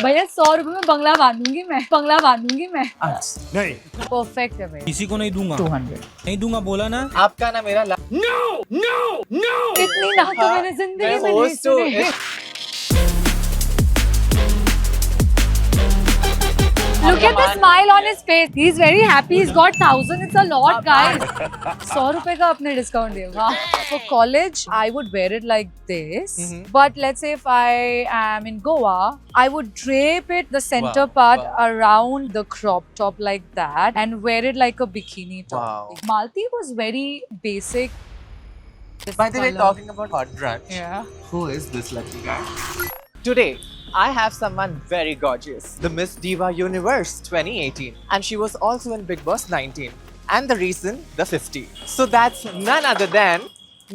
भैया 100 रुपए में बंगला बांधूंगी मैं नहीं, परफेक्ट है भैया। किसी को नहीं दूंगा, 200 नहीं दूंगा बोला ना। आपका ना मेरा इतनी ना तो मैंने जिंदगी में नहीं सुनी। Look at the smile on his face. He's very happy. He's got 1,000. It's a lot, guys. 100 रुपए का अपने डिस्काउंट दिया। For college, I would wear it like this. But let's say if I am in Goa, I would drape it the center part around the crop top like that and wear it like a bikini top. Malti was very basic. By the way, talking about hot brunch, Yeah. who is this lucky guy? Today, I have someone very gorgeous, the Miss Diva Universe 2018, and she was also in Big Boss 19. And the reason, the 50. So that's none other than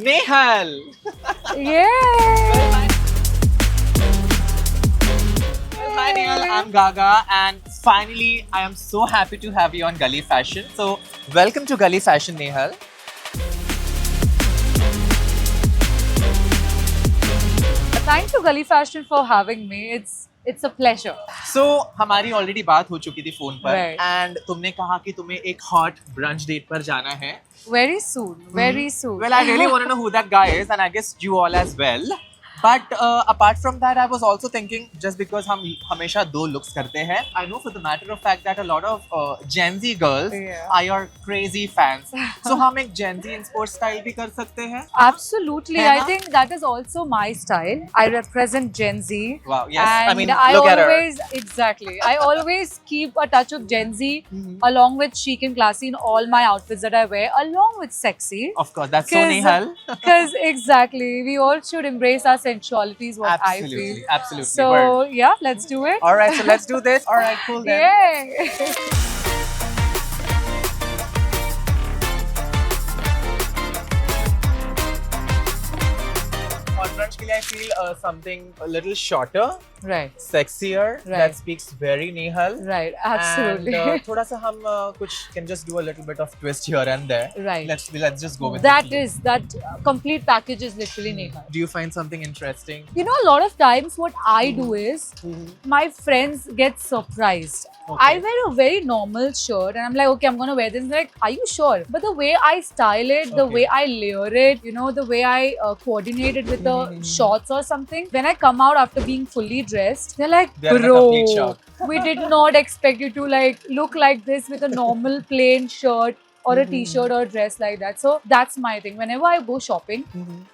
Nehal. Yeah. Hi Nehal, I'm Gaga, and finally, I am so happy to have you on Gully Fashion. So welcome to Gully Fashion, Nehal. Thanks to Gully Fashion for having me. It's a pleasure. So हमारी already बात हो चुकी थी phone पर, Right. and तुमने कहा कि तुम्हें एक hot brunch date पर जाना है. Very soon. Very soon. Well, I really want to know who that guy is, and I guess you all as well. But apart from that, I was also thinking, just because हम हमेशा दो looks करते हैं, I know for the matter of fact that a lot of Gen Z girls are your crazy fans. So हम एक Gen Z import style भी कर सकते हैं. Absolutely. है I ना? think that is also my style. I represent Gen Z. Wow. Yes. And I mean, I look at her. always, exactly. I always keep a touch of Gen Z along with chic and classy in all my outfits that I wear, along with sexy. Of course, that's so Nehal. Because exactly, we all should embrace our sensuality is what I Absolutely, feel. absolutely. So Word. yeah, let's do it. All right, so let's do this. All right, cool then. Yay! On brunch के लिए I feel something a little shorter, Right, sexier. Right. That speaks very Nehal. right, absolutely. And थोड़ा सा हम कुछ can just do a little bit of twist here and there. Right. Let's just go with That it. is that complete package is literally Neha. Do you find something interesting? You know, a lot of times what I do is my friends get surprised. Okay. I wear a very normal shirt and I'm like, okay, I'm gonna wear this. And they're like, are you sure? But the way I style it, the Okay. way I layer it, you know, the way I coordinate it with the shorts or something, when I come out after being fully dressed, they're like, They're in a complete bro, shock." we did not expect you to like look like this with a normal plain shirt or a t-shirt or a dress like that. So that's my thing. Whenever I go shopping,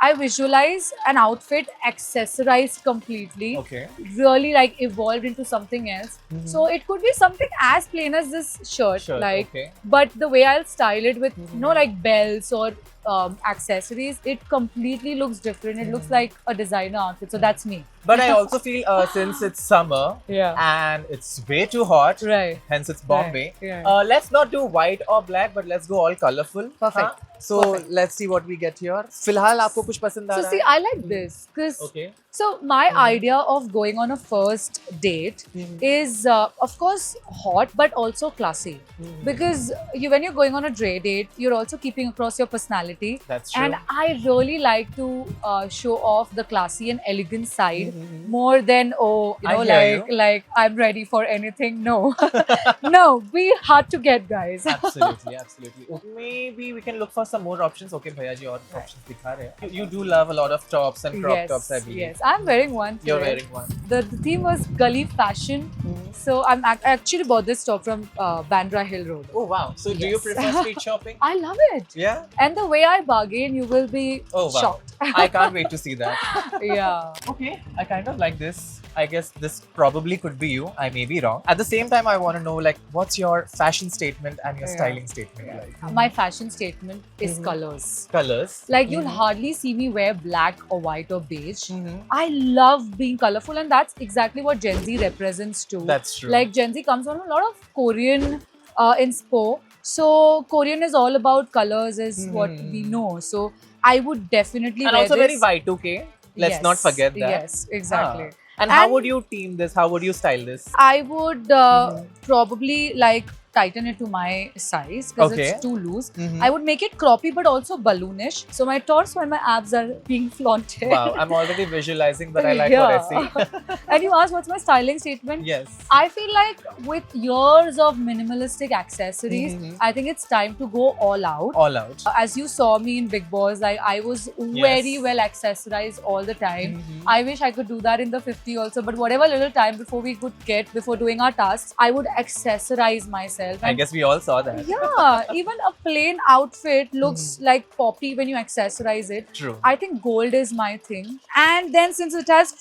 I visualize an outfit accessorized completely, Okay. really like evolved into something else. So it could be something as plain as this shirt, Sure. like, Okay. but the way I'll style it with, you know, like bells or accessories, it completely looks different. It looks like a designer outfit. So that's me. But I also feel since it's summer Yeah. and it's way too hot, Right. hence it's Bombay. Right. Let's not do white or black, but let's go all colorful. Perfect. So Perfect. let's see what we get here. फिलहाल आपको कुछ पसंद आ So रहा see, है? I like this because Okay. so my idea of going on a first date is of course hot but also classy because when you're going on a date, you're also keeping across your personality. That's true. And I really like to show off the classy and elegant side more than I hear like I'm ready for anything. No, no, be hard to get, guys. Absolutely, absolutely. Maybe we can look for some more options. Okay, भैया जी और options दिखा रहे हैं. You do love a lot of tops and crop tops, I believe. Yes, I'm wearing one. You're today. wearing one. The theme was Gully Fashion. So I actually bought this top from Bandra Hill Road. Oh wow. So do you Yes. prefer street shopping? I love it. Yeah. And the way I bargain, you will be Oh wow. shocked. I can't wait to see that. Yeah. Okay, I kind of like this. I guess this probably could be you. I may be wrong. At the same time, I want to know like what's your fashion statement and your Yeah. styling statement like? My fashion statement is colors. Colors. Like you'll hardly see me wear black or white or beige. I love being colorful, and that's exactly what Gen Z represents too. That's true. Like Gen Z comes from a lot of Korean inspo. So Korean is all about colors, is what we know. So I would definitely And wear also this. very Y2K. Let's not forget that. Yes, exactly. And how And- would you team this? How would you style this? I would probably like tighten it to my size because Okay. it's too loose. Mhm. I would make it croppy but also balloonish. So my torso and my abs are being flaunted. Wow, I'm already visualizing, but I like what I see. And you asked what's my styling statement? Yes. I feel like with years of minimalistic accessories, Mhm. I think it's time to go all out. All out. As you saw me in Big Boss, I was very well accessorized all the time. Mhm. I wish I could do that in the 50 also, but whatever little time before we could get, before doing our tasks, I would accessorize myself. I guess we all saw that. Yeah, even a plain outfit looks like poppy when you accessorize it. True. I think gold is my thing. And then since it has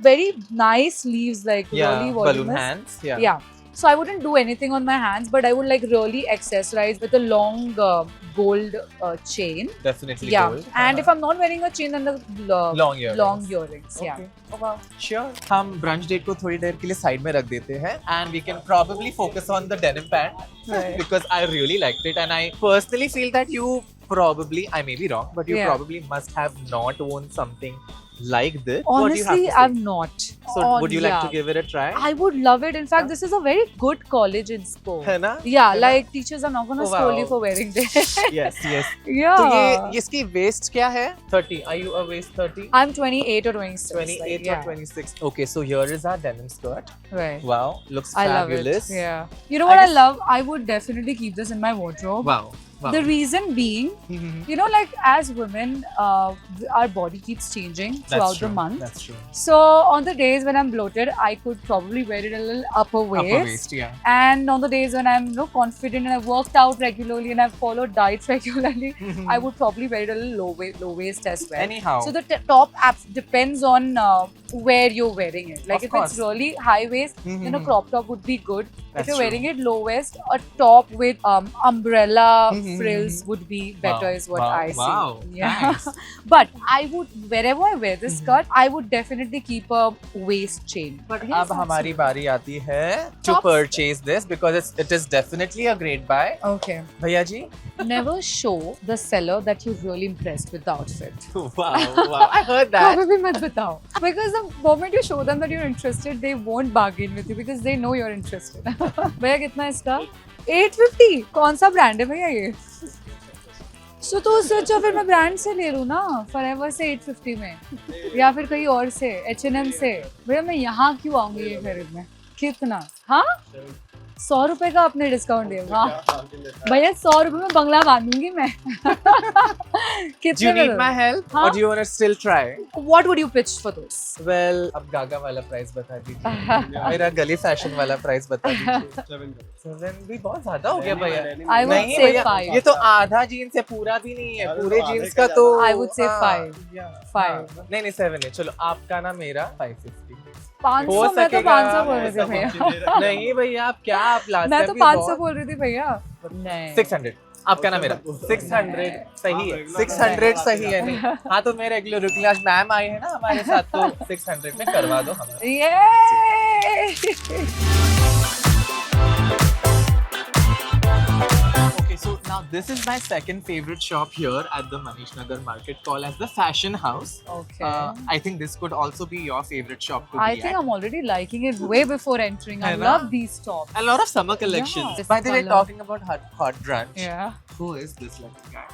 very nice sleeves, like Yeah, really balloon voluminous. hands. Yeah. Yeah. So I wouldn't do anything on my hands, but I would like really accessorize with a long gold chain. Definitely Yeah. gold. And if I'm not wearing a chain, then the Long earrings. long earrings. Yeah. Okay. Oh, wow. Sure. हम brunch date को थोड़ी देर के लिए side में रख देते हैं and we can probably focus on the denim pant Right. because I really liked it and I personally feel that you probably, I may be wrong, but you Yeah. probably must have not worn something like this. What do you have Honestly, to say? I've not. So would you like to Yeah. give it a try? I would love it. In fact, this is a very good college inspo. है ना? Yeah, है ना? like teachers are not gonna Oh, scold wow. you for wearing this. Yes, yes. Yeah. तो ये इसकी waist क्या है? 30. Are you a waist 30? I'm 28 or 26. 28 like, yeah. or 26. Okay, so here is our denim skirt. Right. Wow, looks I love fabulous. it. Yeah. You know what I guess- love? I would definitely keep this in my wardrobe. Wow. Wow. The reason being, Mhm. you know, like as women, our body keeps changing That's throughout true. the month. That's true. So on the days when I'm bloated, I could probably wear it a little upper waist. Upper waist, yeah. And on the days when I'm confident and I've worked out regularly and I've followed diets regularly, I would probably wear it a little low waist as well. Anyhow. So the top depends on where you're wearing it. Like Of if course. it's really high waist, then a Mhm. crop top would be good. That's if you're true. wearing it low waist, a top with umbrella Mhm. frills would be better, Wow. is what Wow. I see. Wow. Yeah. Nice. But I would, wherever I wear this skirt, I would definitely keep a waist chain. But Yes, अब हमारी बारी आती है to Tops. purchase this because it is definitely a great buy. Okay. भैया जी. Never show the seller that you're really impressed with the outfit. Wow, wow. I heard that. कभी भी मत बताओ. Because the moment you show them that you're interested, they won't bargain with you because they know you're interested. भैया कितना है इसका? 850. कौन सा ब्रांड है भैया ये? So तो उससे अच्छा फिर मैं ब्रांड से ले लूँ ना, Forever से 850 में, या फिर कहीं और से, H&M से. भैया मैं यहाँ क्यों आऊँगी ये खरीदने? कितना? हाँ? 100 रुपए का आपने डिस्काउंट दिया. हाँ भैया 100 रुपए में बंगला बांधूंगी मैं. Do you कितने need में? my help हाँ? or do you want to still try? What would you pitch for this? Well, अब गागा वाला प्राइस बता दीजिए. मेरा गली फैशन वाला प्राइस बता दीजिए. 7 भी बहुत ज्यादा हो गया भैया. I would नहीं say भैया, 5. ये तो आधा जीन्स है, पूरा भी नहीं है. पूरे जीन्स का तो I would say हाँ, 5. yeah, 5. हाँ. नहीं 7 है. चलो आपका ना मेरा 550. 500 हो मैं तो सकेगा. 500 बोल रही थी भैया. नहीं भैया, आप क्या आप लास्ट मैं तो 500 बोल रही थी भैया. नहीं. 600. आपका ना मेरा 600 सही है. 600 सही है. नहीं हाँ तो मेरे रेगुलर रुकलाश मैम आई है ना हमारे साथ, तो 600 में करवा दो हमें. Yay! Okay, so now this is my second favorite shop here at the Manish Nagar market, called as the Fashion House. Okay. I think this could also be your favorite shop to I be think at. I'm already liking it way before entering. I है ना? love these tops. A lot of summer collections. Yeah. By the way, Colour. talking about hot brunch, Yeah. who is this lucky guy?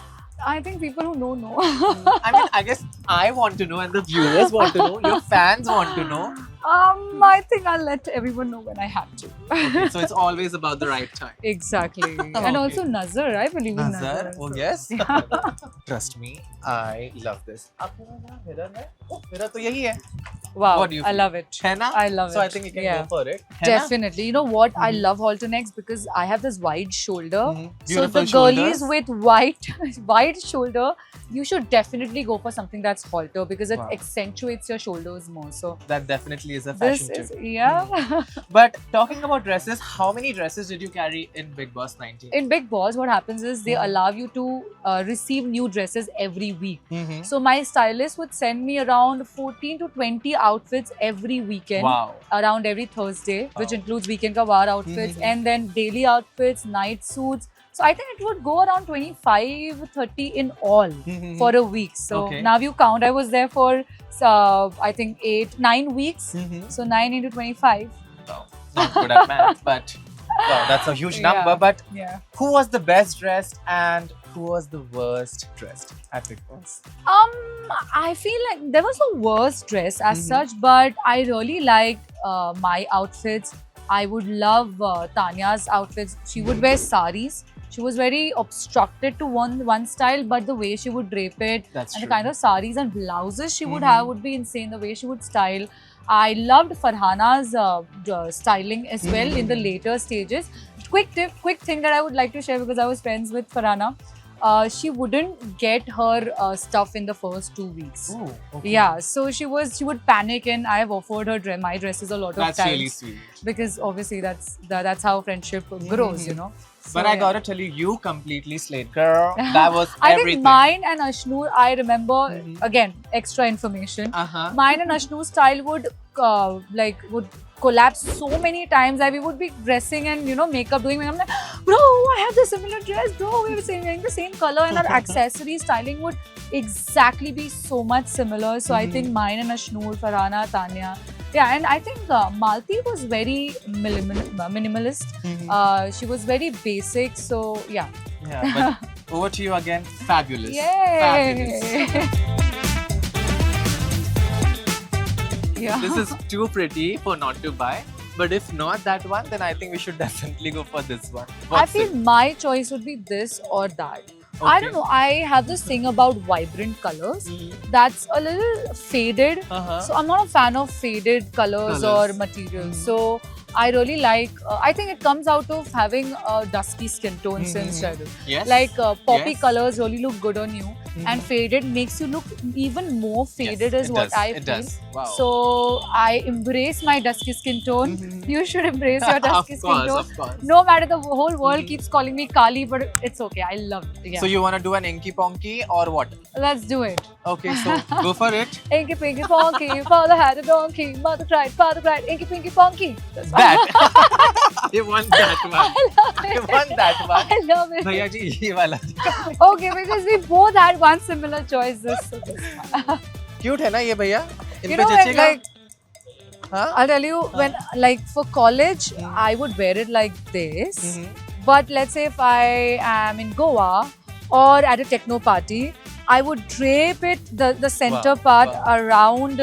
I think people who don't know. I mean, I guess I want to know, and the viewers want to know, your fans want to know. I think I'll let everyone know when I have to. Okay, so it's always about the right time. Exactly. And Okay. also Nazar. I believe in Nazar. Nazar, oh yes. Trust me, I love this. आपके पास ना mirror है? Oh, mirror तो यही है. Wow. What do you I feel? love it. है ना? I love So I it. think you can Yeah. go for it. है ना? Definitely. You know what? I love halter necks because I have this wide shoulder. Mhm. So Beautiful the girlies shoulders. with wide shoulder, you should definitely go for something that's halter because it Wow. accentuates your shoulders more. So That definitely is a this fashion is tip. yeah. But talking about dresses, how many dresses did you carry in Big Boss 19? In Big Boss, what happens is they Mhm. allow you to receive new dresses every week. Mm-hmm. So my stylist would send me around 14 to 20 outfits every weekend. Wow. Around every Thursday, which Wow. includes weekend ka war outfits Mhm. and then daily outfits, night suits. So I think it would go around 25, 30 in all Mhm. for a week. So Okay. now you count. I was there for I think 9 weeks. Mhm. So 9 into 25. Wow. Not good at math, but Wow, that's a huge number. Yeah. But Yeah. who was the best dressed and who was the worst dressed at Big Boss? I feel like there was a worst dress as Mhm. such, but I really liked my outfits. I would love Tanya's outfits. She would wear saris. She was very obstructed to one style, but the way she would drape it That's and true. the kind of saris and blouses she would Mhm. have would be insane. The way she would style. I loved Farhana's styling as well in the later stages. Quick tip, quick thing that I would like to share because I was friends with Farhana. She wouldn't get her stuff in the first 2 weeks. Oh, okay. Yeah, so she would panic, and I have offered her my dresses a lot of That's times really sweet. because obviously that's how friendship grows, you know. So, But I yeah. gotta tell you, you completely slayed, girl. That was I everything. think mine and Ashnoor, I remember Mhm. again extra information. Uh-huh. Mine and Ashnoor's style would collapse so many times that we would be dressing and makeup doing. I'm like, bro, I have the similar dress, bro. We were wearing the same color, and our accessory styling would exactly be so much similar. So I think mine and Ashnoor, Farhana, Tanya, yeah, and I think Malti was very minimalist. She was very basic. So yeah. Yeah, but over to you again. Fabulous. Yay! Fabulous. Yeah. This is too pretty for not to buy. But if not that one, then I think we should definitely go for this one. I What's feel it? my choice would be this or that. I Okay. don't know. I have this thing about vibrant colors. That's a little faded. Uh-huh. So I'm not a fan of faded colors or Colours. materials. So I really like. I think it comes out of having a dusky skin tone since childhood. Yes. Like poppy Yes. colors really look good on you, and faded makes you look even more faded. Yes, is it what does. I It feel. does. Wow. So I embrace my dusky skin tone. You should embrace your of dusky skin course, tone. of course. No matter the whole world keeps calling me Kali, but it's okay. I love it. Yeah. So you want to do an Inky Ponky or what? Let's do it. Okay, so go for it. Inky Pinky Ponky, father had a donkey, mother cried, father cried, Inky Pinky Ponky. That's That. I want that one. I want that one. I love it. भैया जी ये वाला Okay, because we both had one similar choice. So this one. Cute है ना ये भैया इन You पे know, जचेगा like, हाँ I'll tell you, when like for college, I would wear it like this. But let's say if I am in Goa or at a techno party, I would drape it the center Wow, part wow. around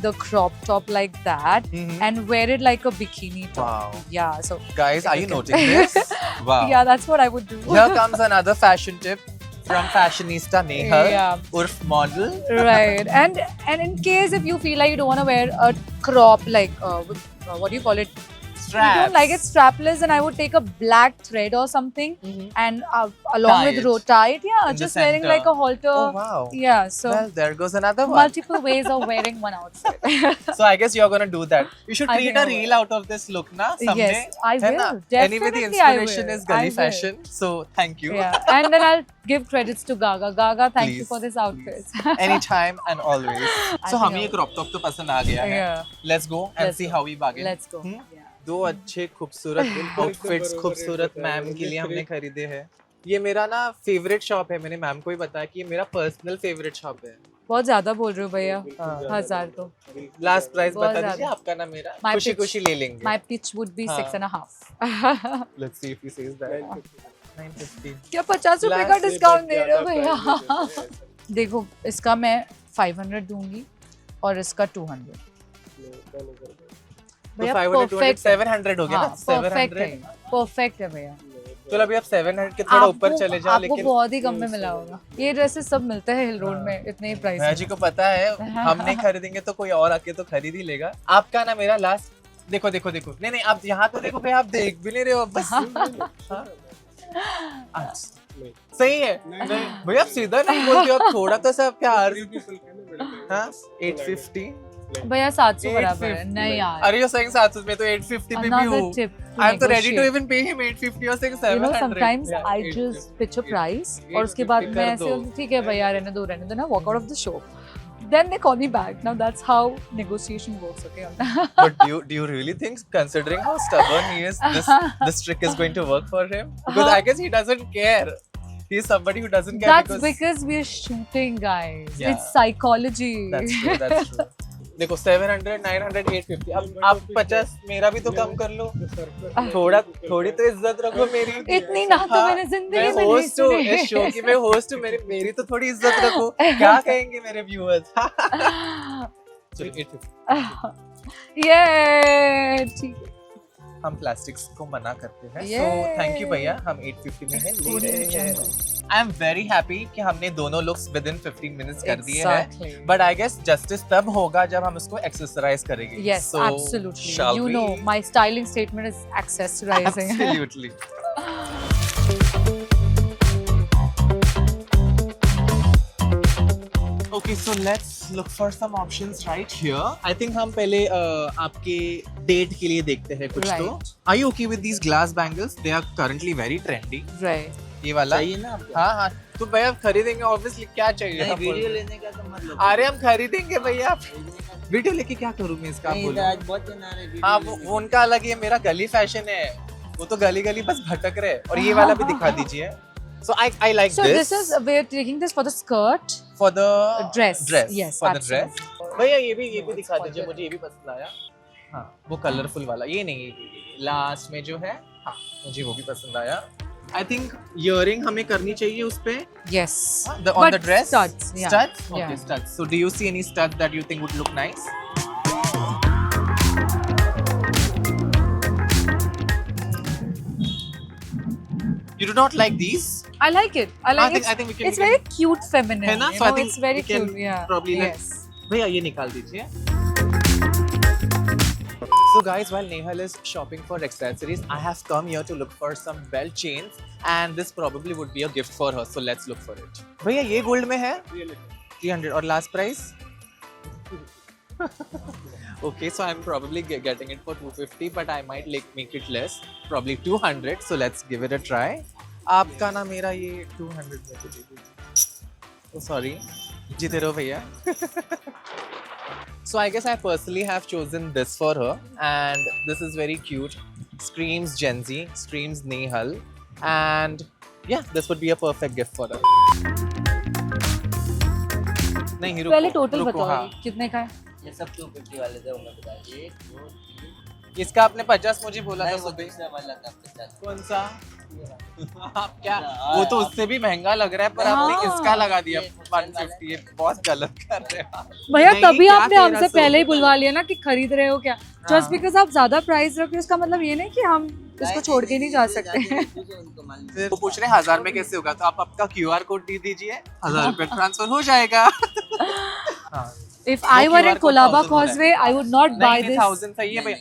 the crop top like that and wear it like a bikini top. Wow. Yeah, so Guys, are you noting this? Wow. yeah, that's what I would do. Here comes another fashion tip from fashionista Nehal, Yeah. Urf model. Right, and in case if you feel like you don't want to wear a crop like what do you call it? You Straps. don't like it strapless, and I would take a black thread or something and along Tie with it tie it. Yeah, in the just wearing center. like a halter. Oh wow. Yeah, so Well, there goes another one. multiple ways of wearing one outfit. So I guess you're gonna do that. You should I create think a I will. reel out of this look, na? Someday. Yes, I है will. ना? Definitely, Anyway, the I inspiration will. is gully I will. fashion. So thank you. Yeah, and then I'll give credits to Gaga. Gaga, thank you Please, for this outfit. Anytime and always. So think हमें I ये crop top तो पसंद आ गया है. Yeah. Let's go and Let's see go. how we bargain. Let's go. Hmm? Yeah. दो अच्छे खूबसूरत outfits खूबसूरत मैम के लिए हमने खरीदे हैं. ये मेरा ना फेवरेट शॉप है. मैंने मैम को ही बताया कि ये मेरा पर्सनल फेवरेट शॉप है. बहुत ज्यादा बोल रहे हो भैया. 1000 तो. लास्ट प्राइस बहुत बता दीजिए ज़्यादा. आपका ना मेरा. My खुशी pitch. खुशी ले लेंगे. My pitch would be हाँ. 6.5. Let's see if he says that. 950. क्या 50 रुपए का डिस्काउंट दे रहे हो भैया? देखो, इसका मैं 500 दूंगी और इसका 200. तो 500 200 700 हो गया ना. परफेक्ट 700. है. परफेक्ट है भैया. चलो अभी आप 700 के थोड़ा ऊपर चले जाओ. आपको लेकिन बहुत ही कम में मिला होगा. ये ड्रेसेस सब मिलते हैं हिल रोड में इतने ही प्राइस मैं जी को पता है. हम नहीं खरीदेंगे तो कोई और आके तो खरीद ही लेगा. आपका ना मेरा लास्ट देखो देखो देखो. नहीं नहीं आप यहाँ तो देखो भाई. आप देख भी नहीं रहे हो बस. हाँ? अच्छा. सही है. भैया आप सीधा नहीं बोलते हो. आप थोड़ा तो सा प्यार. हाँ 850. भैया 700 बराबर है. नहीं यार. Are you saying 700 में तो 850 पे भी Another हूँ. tip to I'm so ready to negotiate. even pay him 850 or saying You 700. know, sometimes Yeah, I 850. just pitch a price और उसके बाद 850 मैं कर ऐसे दो. बोलती हूँ, ठीक है भैया रहने दो ना, walk out of the show. Then they call me back. Now that's how negotiation works, okay? But do you really think, considering how stubborn he is, this trick is going to work for him? Because I guess he doesn't care. He's somebody who doesn't care That's because we're shooting, guys. Yeah. It's psychology. That's true. That's true. देखो 700, 900, 850. अब आप 50 मेरा भी तो कम कर लो. थोड़ी तो इज्जत रखो मेरी. इतनी ना तो मैंने जिंदगी में नहीं सुनी. इस शो की मैं होस्ट हूँ. मेरी तो थोड़ी इज्जत रखो. क्या कहेंगे मेरे व्यूअर्स? चलो 850. ये ठीक है. हम प्लास्टिक्स को मना करते हैं. Yay! सो थैंक यू भैया. हम 850 में है ले रहे हैं. आई एम वेरी हैप्पी कि हमने दोनों लुक्स विद इन 15 मिनट्स कर दिए Exactly. हैं. बट आई गेस जस्टिस तब होगा जब हम इसको एक्सेसराइज करेंगे. Yes, So, absolutely. shall You we? know, my styling statement is accessorizing. Absolutely. Okay, so let's look for some options right here. I think हम पहले आपके डेट के लिए देखते हैं कुछ. Right. तो Are you okay with these glass bangles? They are currently very trendy. Right. ये वाला चाहिए ना आपको? हाँ हाँ. तो भैया खरीदेंगे ऑब्वियसली. क्या चाहिए? नहीं, आप बोलो. वीडियो लेने का तो मतलब अरे हम खरीदेंगे भैया. वीडियो लेके क्या करूँ मैं इसका? आप बोलो. आज बहुत जन आ रहे हैं हाँ वीडियो वो उनका अलग है. मेरा गली फैशन है. वो तो गली गली बस भटक रहे. और ये वाला भी दिखा दीजिए. So I like So this. this is we're taking this for the skirt. For the Dress. Yes, for the absolutely. dress. भैया ये भी दिखा दीजिए. मुझे ये भी पसंद आया. हाँ वो कलरफुल वाला. ये नहीं लास्ट में जो है. हाँ मुझे वो भी पसंद आया. I think earring हमें करनी चाहिए उस पे. Yes. On But the dress. studs, yeah. Studs. Okay, Yeah. studs. So do you see any studs that you think would look nice? You do not like these? I like it. I like it. I think we can. It's very cute, feminine. है ना? You So I know, think it's very we can cute. Yeah. probably like- Yes. भैया ये निकाल दीजिए. So guys, while Nehal is shopping for accessories, I have come here to look for some belt chains, and this probably would be a gift for her. So let's look for it. भैया ये gold में है 300 और last price. Okay, so I'm probably getting it for 250, but I might make it less, probably 200. So let's give it a try. आपका ना मेरा ये 200 में तो दे दीजिए. Oh sorry, जीते रहो भैया. So I guess I personally have chosen this for her, and this is very cute. Screams Gen Z, screams Nehal, and yeah, this would be a perfect gift for her. नहीं रुको. पहले total रुको, बताओ हाँ. कितने का है? ये सब 250 वाले थे. मैं बता दिए 1 2 3 इसका आपने 50 मुझे बोला था नहीं, वो सुबह. दूसरा वाला था 50. कौन सा? आप क्या? वो तो उससे भी महंगा लग रहा है, पर आपने हाँ. इसका लगा दिया 150. ये बहुत गलत कर रहे हैं आप. भैया नहीं, तभी क्या आपने 1300? हमसे पहले ही बुलवा लिया ना कि खरीद रहे हो क्या. हाँ. जस्ट बिकॉज आप ज्यादा प्राइस रखते हो इसका मतलब ये नहीं कि हम इसको छोड़ के नहीं जा सकते. उनको मान लीजिए. फिर वो पूछ रहे हैं 1000 में कैसे होगा, तो आप आपका QR कोड दे दीजिए. 1000 रुपए ट्रांसफर हो जाएगा. हाँ. If I वो were QR in code Colaba 1000 हो रहा है. Causeway, I would not buy नहीं, this. 1000 सही है भैया.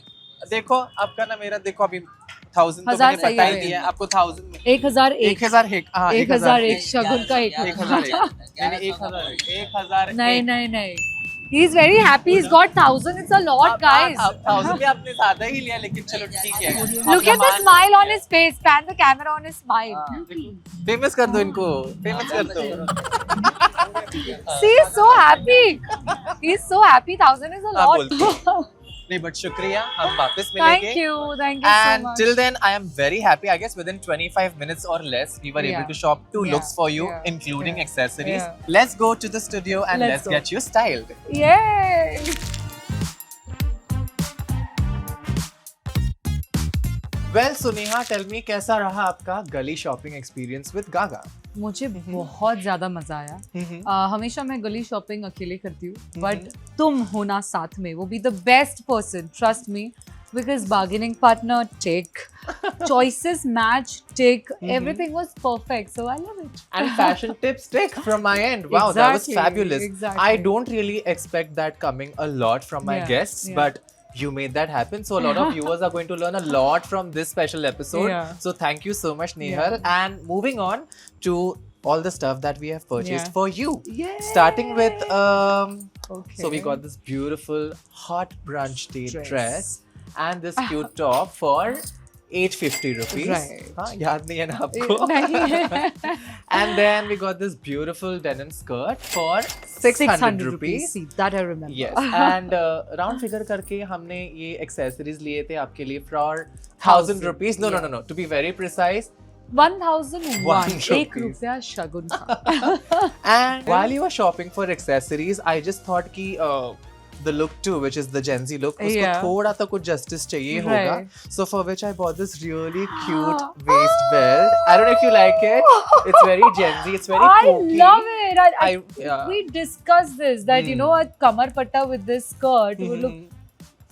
देखो आपका ना मेरा देखो अभी 1000 तो 1000 मैंने सही बता ही है. दिया. आपको 1000 में 1001. 1001. हाँ 1001 शगुन का एक. 1001. नहीं 1000. नहीं नहीं नहीं. He is very happy. He's got 1000. It's a lot, guys. 1000 भी आपने ज्यादा ही लिया, लेकिन चलो ठीक है. Look at the smile on his face. Pan the camera on his smile. Famous कर दो इनको. फेमस कर दो. See, he's so happy. He's so happy. 1000 is a हाँ, lot. बोलते नहीं, बट शुक्रिया. हम वापस Thank मिलेंगे. you. Thank you so And much. till then, I am very happy. I guess within 25 minutes or less, we were Yeah. able to shop 2 Yeah. looks for you, Yeah. including Yeah. accessories. Yeah. Let's go to the studio and Let's let's go. get you styled. Yay! Well, Suneha, tell me, कैसा रहा आपका गली shopping experience with गागा? मुझे बहुत ज्यादा मजा आया. हमेशा मैं गली शॉपिंग अकेले करती हूँ, बट तुम होना साथ में वो be the best person. Trust me, because bargaining partner tick, choices match tick, everything was perfect, so I love it. And fashion tips tick from my end. Wow, that was Exactly, fabulous. exactly. I don't really expect that coming a lot from my Yeah, guests, yeah. but you made that happen. So a lot of viewers are going to learn a lot from this special episode. Yeah. So thank you so much, Nehal. And moving on to all the stuff that we have purchased Yeah. for you. Yay! Starting with Okay. so we got this beautiful hot brunch date Dress. dress and this cute top for 850 rupees. Right. हाँ, याद नहीं है ना आपको? नहीं. And then we got this beautiful denim skirt for 600 rupees. See, that I remember. Yes. And round figure करके हमने ये accessories लिए थे आपके लिए for 1000 rupees. No, no, no, no. To be very precise. 1001. एक rupees. रुपया शगुन का. And while you were shopping for accessories, I just thought कि the look too, which is the Gen Z look. उसको Yeah. थोड़ा सा कुछ justice चाहिए होगा. Right. So for which I bought this really cute waist belt. I don't know if you like it. It's very Gen Z. It's very I pokey. love it. yeah. We discussed this that you know a kamar patta with this skirt would look.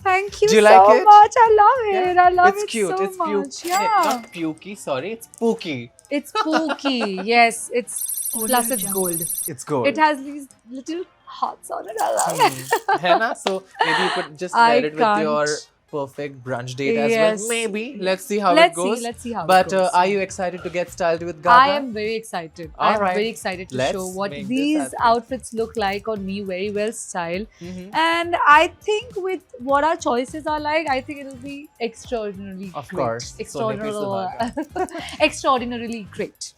Thank you, Do you so like it? much. I love it. Yeah. I love It's it cute. so It's much. puke. Yeah. Not pukey. Sorry. It's pooky. It's pooky. Yes, it's plus it's gold. It's gold. It has these little hearts on it. I love it. है ना? So maybe you could just I wear it with can't. your perfect brunch date as Yes. well. Maybe. Let's see how Let's it goes. Let's see how But it goes. are you excited to get styled with Gaga? I am very excited. All I'm right. very excited to Let's show what make this these happen. outfits look like on me. Very well styled. Mhm. And I think with what our choices are like, I think it'll be extraordinarily Of great. course. Extraordinarily great.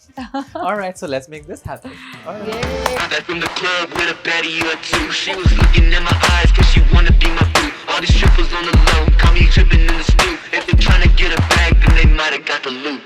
All right, so let's make this happen. All right. Yay. Back from the club with a baddie or two. She was looking in my eyes cause she wanna be my boo. All these strippers on the low, call me tripping in the stoop. If they tryna get a bag, then they might've got the loot.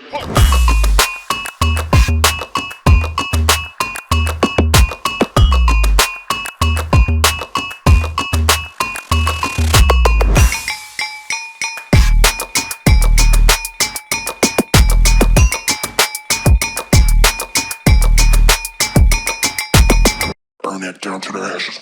Burn it down to the ashes.